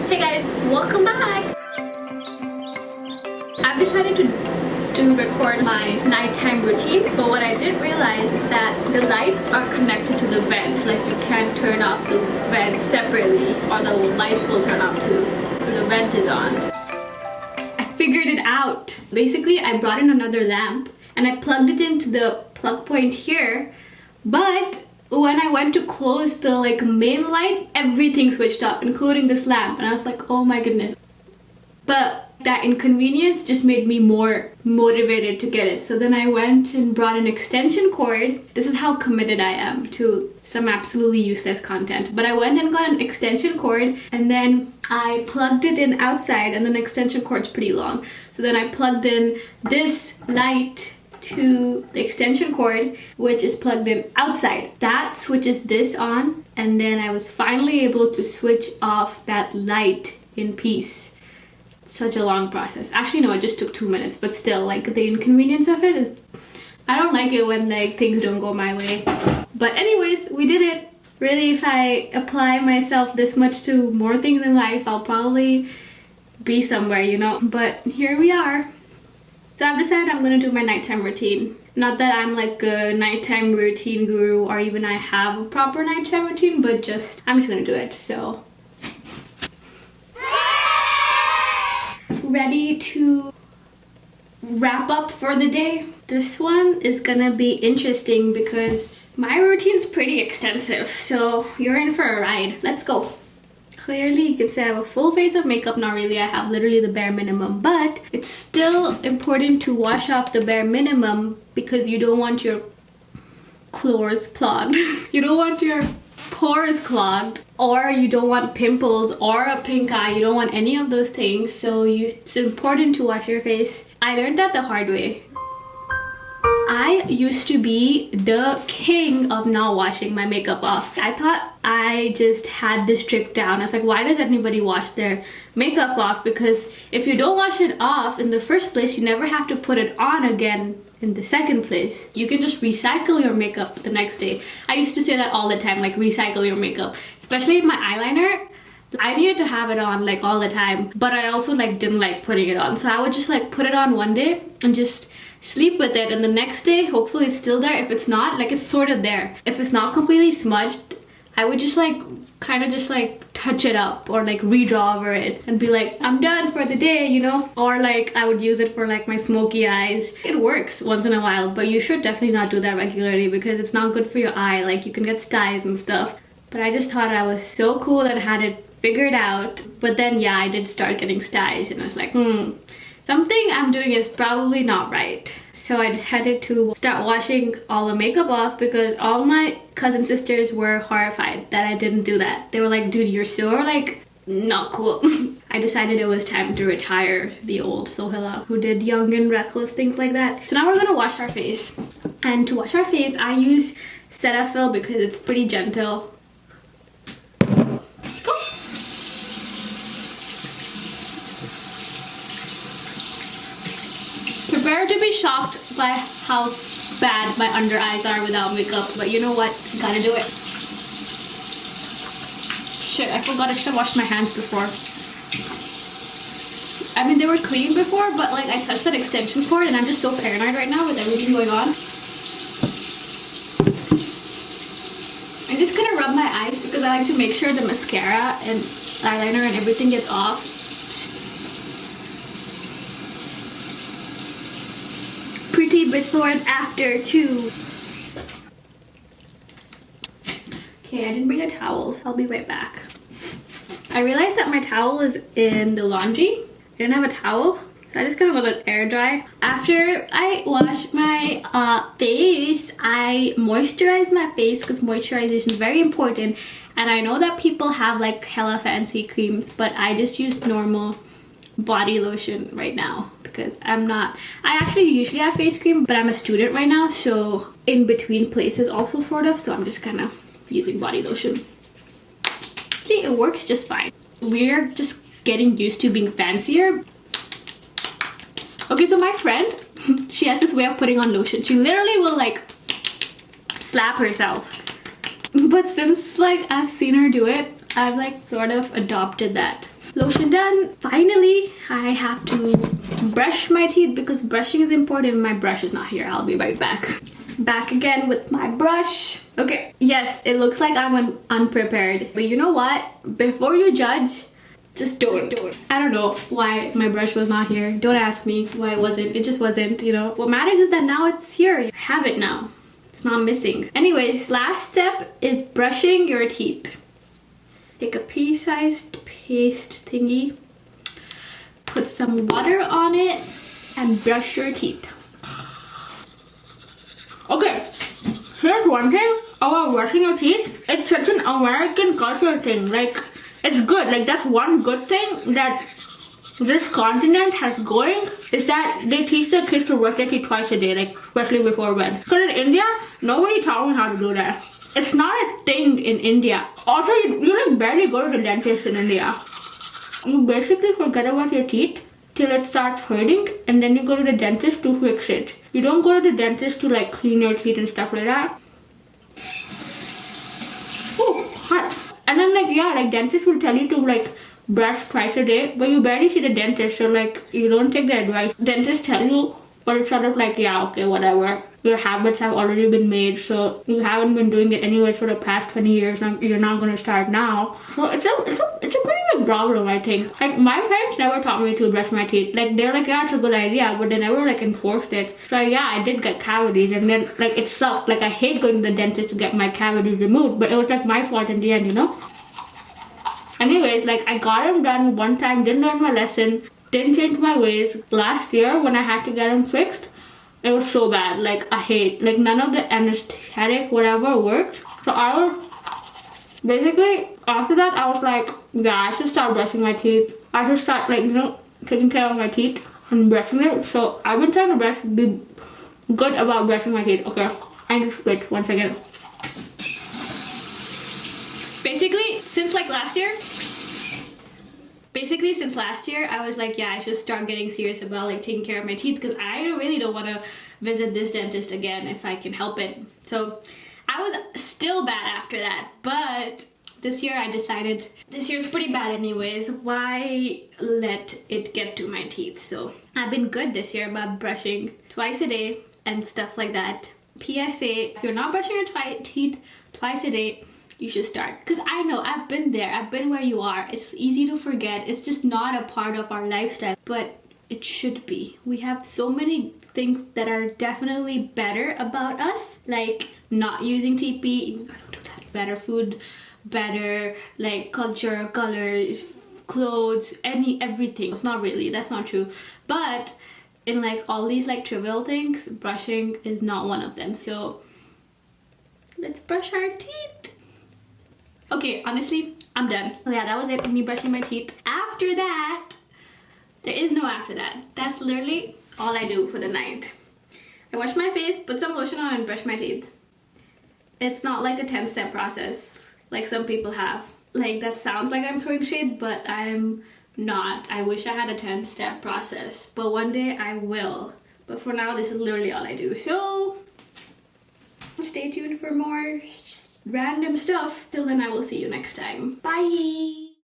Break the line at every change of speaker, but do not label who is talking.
Hey guys, welcome back! I've decided to record my nighttime routine, but what I didn't realize is that the lights are connected to the vent. Like, you can't turn off the vent separately or the lights will turn off too. So the vent is on. I figured it out. Basically, I brought in another lamp and I plugged it into the plug point here, but when I went to close the main light, everything switched off, including this lamp, and I was like, oh my goodness. But that inconvenience just made me more motivated to get it. So then I went and brought an extension cord. This is how committed I am to some absolutely useless content. But I went and got an extension cord and then I plugged it in outside, and then the extension cord's pretty long. So then I plugged in this light to the extension cord, which is plugged in outside. That switches this on, and then I was finally able to switch off that light in peace. Such a long process. Actually no, it just took 2 minutes, but still, the inconvenience of it is, I don't like it when things don't go my way. But anyways, we did it. Really, if I apply myself this much to more things in life, I'll probably be somewhere, you know. But here we are. So I've decided I'm gonna do my nighttime routine. Not that I'm a nighttime routine guru or even I have a proper nighttime routine, but I'm just gonna do it. So ready to wrap up for the day. This one is gonna be interesting because my routine's pretty extensive, so you're in for a ride. Let's go. Clearly you can say I have a full face of makeup. Not really, I have literally the bare minimum, but it's still important to wash off the bare minimum because you don't want your pores clogged. You don't want your pores clogged, or you don't want pimples or a pink eye. You don't want any of those things, so it's important to wash your face. I learned that the hard way. I used to be the king of not washing my makeup off. I thought I just had this trick down. I was like, why does anybody wash their makeup off? Because if you don't wash it off in the first place, you never have to put it on again in the second place. You can just recycle your makeup the next day. I used to say that all the time, recycle your makeup. Especially my eyeliner. I needed to have it on all the time, but I also didn't like putting it on. So I would just put it on one day and just sleep with it, and the next day hopefully it's still there. If it's not, it's sort of there. If it's not completely smudged, I would just kind of just touch it up or redraw over it and be like, I'm done for the day, you know. Or I would use it for my smoky eyes. It works once in a while, but you should definitely not do that regularly because it's not good for your eye. You can get styes and stuff. But I just thought I was so cool that I had it figured out. But then yeah, I did start getting styes and I was like, something I'm doing is probably not right. So I decided to start washing all the makeup off because all my cousin sisters were horrified that I didn't do that. They were like, dude, you're so not cool. I decided it was time to retire the old Sohila who did young and reckless things like that. So now we're gonna wash our face. And to wash our face, I use Cetaphil because it's pretty gentle. Prepare to be shocked by how bad my under eyes are without makeup, but you know what? Gotta do it. Shit, I forgot I should have washed my hands before. I mean, they were clean before, but I touched that extension cord and I'm just so paranoid right now with everything going on. I'm just gonna rub my eyes because I like to make sure the mascara and eyeliner and everything gets off. Pretty before and after too. Okay, I didn't bring a towel, so I'll be right back. I realized that my towel is in the laundry. I didn't have a towel, so I just let it air dry. After I wash my face, I moisturize my face because moisturization is very important. And I know that people have hella fancy creams, but I just use normal body lotion right now because I actually usually have face cream, but I'm a student right now, so in between places also sort of, so I'm just kind of using body lotion. See, it works just fine. We're just getting used to being fancier. Okay, so my friend, she has this way of putting on lotion. She literally will slap herself. But since I've seen her do it, I've sort of adopted that. Lotion done. Finally, I have to brush my teeth because brushing is important. My brush is not here. I'll be right back. Back again with my brush. Okay, yes, it looks like I'm unprepared. But you know what? Before you judge, just don't. I don't know why my brush was not here. Don't ask me why it wasn't. It just wasn't, you know. What matters is that now it's here. You have it now. It's not missing. Anyways, last step is brushing your teeth. Take a pea-sized paste thingy, put some water on it, and brush your teeth. Okay, here's one thing about brushing your teeth. It's such an American culture thing. Like, it's good. Like, that's one good thing that this continent has going, is that they teach their kids to brush their teeth twice a day, like, especially before bed. Because in India, nobody taught me how to do that. It's not a thing in India. Also, you like barely go to the dentist in India. You basically forget about your teeth till it starts hurting, and then you go to the dentist to fix it. You don't go to the dentist to like clean your teeth and stuff like that. Ooh, hot. And then like, yeah, like dentists will tell you to like brush twice a day, but you barely see the dentist, so like you don't take the advice. Dentists tell you, but it's sort of like, yeah, okay, whatever. Your habits have already been made, so you haven't been doing it anyway for the past 20 years. Now you're not going to start now. So it's a pretty big problem, I think. Like, my parents never taught me to brush my teeth. Like, they're like, yeah, it's a good idea, but they never like enforced it. So yeah, I did get cavities, and then like it sucked. Like, I hate going to the dentist to get my cavities removed, but it was like my fault in the end, you know. Anyways, like I got them done one time, didn't learn my lesson, didn't change my ways. Last year when I had to get them fixed, it was so bad. Like, I hate, like, none of the anesthetic whatever worked. So I was basically, after that I was like, yeah, I should start brushing my teeth. I should start, like, you know, taking care of my teeth and brushing it. So I've been trying to be good about brushing my teeth. Okay, I need to switch once again. Basically, since last year, I was like, yeah, I should start getting serious about like taking care of my teeth, because I really don't want to visit this dentist again if I can help it. So I was still bad after that, but this year I decided this year's pretty bad anyways. Why let it get to my teeth? So I've been good this year about brushing twice a day and stuff like that. PSA, if you're not brushing your teeth twice a day, you should start. Because I know, I've been there, I've been where you are. It's easy to forget. It's just not a part of our lifestyle, but it should be. We have so many things that are definitely better about us, like not using TP, even though I don't do that. Better food, better like culture, colors, clothes, everything. It's not really, that's not true. But in like all these like trivial things, brushing is not one of them. So let's brush our teeth. Okay, honestly, I'm done. So yeah, that was it with me brushing my teeth. After that, there is no after that. That's literally all I do for the night. I wash my face, put some lotion on, and brush my teeth. It's not like a 10-step process like some people have. Like, that sounds like I'm throwing shade, but I'm not. I wish I had a 10-step process, but one day I will. But for now, this is literally all I do. So stay tuned for more random stuff. Till then, I will see you next time. Bye!